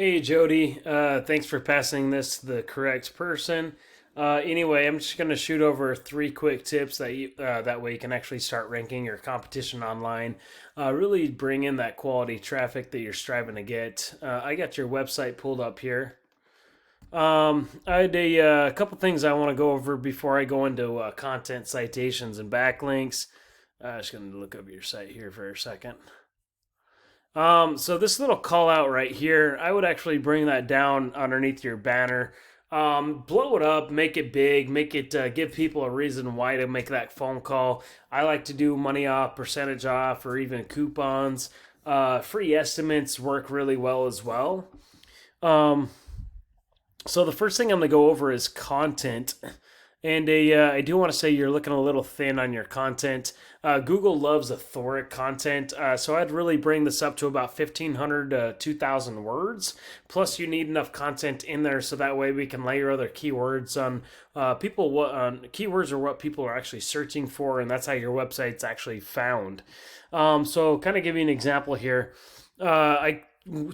Hey Jody, thanks for passing this to the correct person. Anyway, I'm just going to shoot over three quick tips that way you can actually start ranking your competition online. Really bring in that quality traffic that you're striving to get. I got your website pulled up here. I had a couple things I want to go over before I go into content citations and backlinks. Just going to look up your site here for a second. So this little call out right here, I would actually bring that down underneath your banner. Blow it up, make it big, make it give people a reason why to make that phone call. I like to do money off, percentage off, or even coupons. Free estimates work really well as well. Um, so the first thing I'm going to go over is content. And I do want to say you're looking a little thin on your content. Google loves authoric content, so I'd really bring this up to about 1,500 to 2,000 words. Plus, you need enough content in there so that way we can layer other keywords on people. What keywords are what people are actually searching for, and that's how your website's actually found. So, kind of give you an example here. I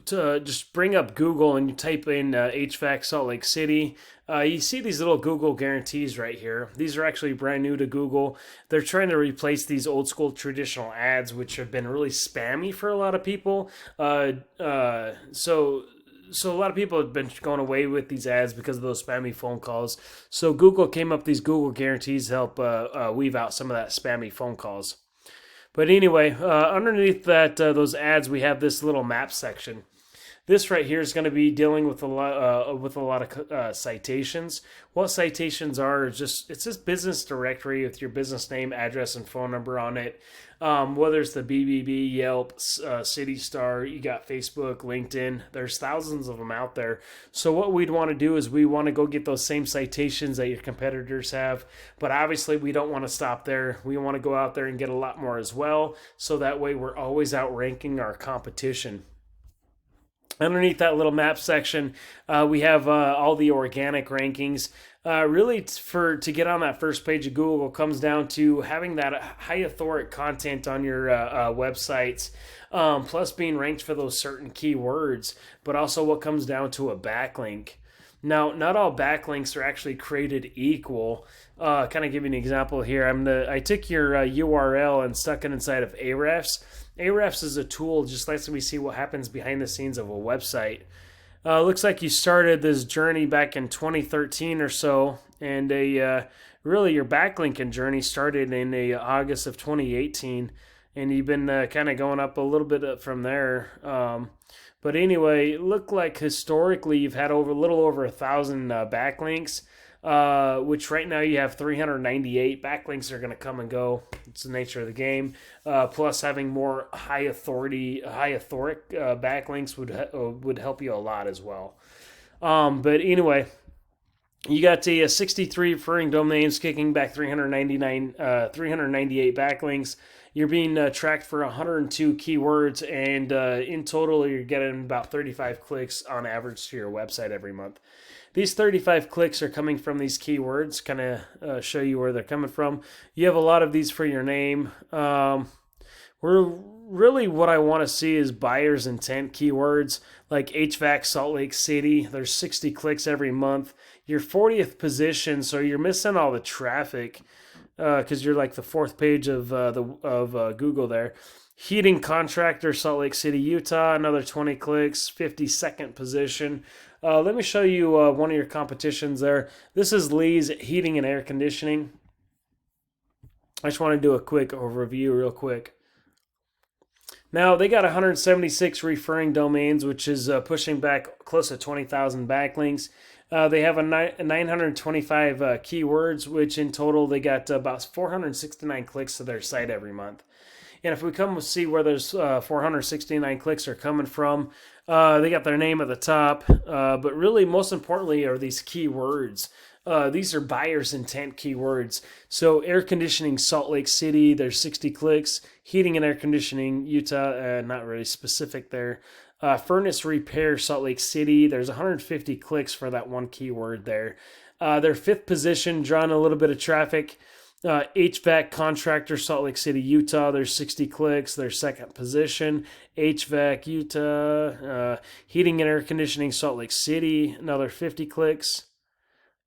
to just bring up Google and you type in HVAC Salt Lake City, you see these little Google guarantees right here. These are actually brand new to Google. They're trying to replace these old school traditional ads, which have been really spammy for a lot of people. So a lot of people have been going away with these ads because of those spammy phone calls. So Google came up with these Google guarantees to help weave out some of that spammy phone calls. But anyway, underneath that those ads, we have this little map section. This right here is going to be dealing with a lot of citations. What citations are is just it's this business directory with your business name, address, and phone number on it. Whether it's the BBB, Yelp, City Star, you got Facebook, LinkedIn. There's thousands of them out there. So what we'd want to do is we want to go get those same citations that your competitors have, but obviously we don't want to stop there. We want to go out there and get a lot more as well. So that way we're always outranking our competition. Underneath that little map section, we have all the organic rankings. Really, to get on that first page of Google comes down to having that high authority content on your websites, plus being ranked for those certain keywords, but also what comes down to a backlink. Now, not all backlinks are actually created equal. Kind of give you an example here. I took your URL and stuck it inside of Ahrefs. Ahrefs is a tool just lets me see what happens behind the scenes of a website. Looks like you started this journey back in 2013 or so, and really your backlinking journey started in August of 2018, and you've been kind of going up a little bit from there. But anyway, it looked like historically you've had a little over 1,000 backlinks, which right now you have 398. Backlinks are going to come and go. It's the nature of the game. Plus, having more high authoric backlinks would help you a lot as well. But anyway, you got a 63 referring domains kicking back 398 backlinks. You're being tracked for 102 keywords, and in total, you're getting about 35 clicks on average to your website every month. These 35 clicks are coming from these keywords, kind of show you where they're coming from. You have a lot of these for your name. Really what I want to see is buyer's intent keywords like HVAC Salt Lake City. There's 60 clicks every month. You're 40th position, so you're missing all the traffic because you're like the fourth page of Google there. Heating contractor, Salt Lake City, Utah, another 20 clicks, 52nd position. Let me show you one of your competitions there. This is Lee's Heating and Air Conditioning. I just want to do a quick overview real quick. Now, they got 176 referring domains, which is pushing back close to 20,000 backlinks. They have 925 keywords, which in total they got about 469 clicks to their site every month. And if we come see where those 469 clicks are coming from, they got their name at the top. But really, most importantly, are these keywords. These are buyer's intent keywords. So air conditioning, Salt Lake City, there's 60 clicks. Heating and air conditioning, Utah, not really specific there. Furnace repair, Salt Lake City, there's 150 clicks for that one keyword there. Their fifth position, drawing a little bit of traffic. HVAC contractor, Salt Lake City, Utah. There's 60 clicks. Their second position. HVAC, Utah. Heating and air conditioning, Salt Lake City. Another 50 clicks.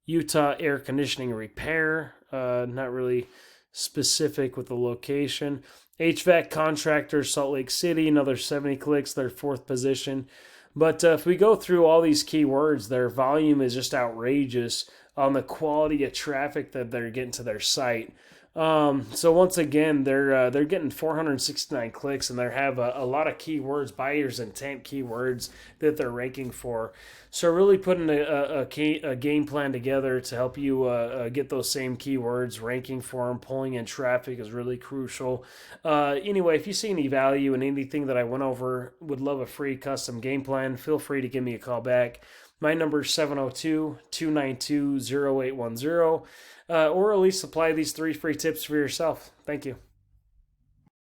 Utah air conditioning repair. Not really specific with the location. HVAC contractor, Salt Lake City. Another 70 clicks. Their fourth position. But if we go through all these keywords, their volume is just outrageous on the quality of traffic that they're getting to their site. So once again, they're getting 469 clicks, and they have a lot of keywords, buyer's intent keywords that they're ranking for. So really putting a game plan together to help you get those same keywords, ranking for them, pulling in traffic is really crucial. Anyway, if you see any value in anything that I went over, would love a free custom game plan, feel free to give me a call back. My number is 702-292-0810, or at least apply these 3 free tips for yourself. Thank you.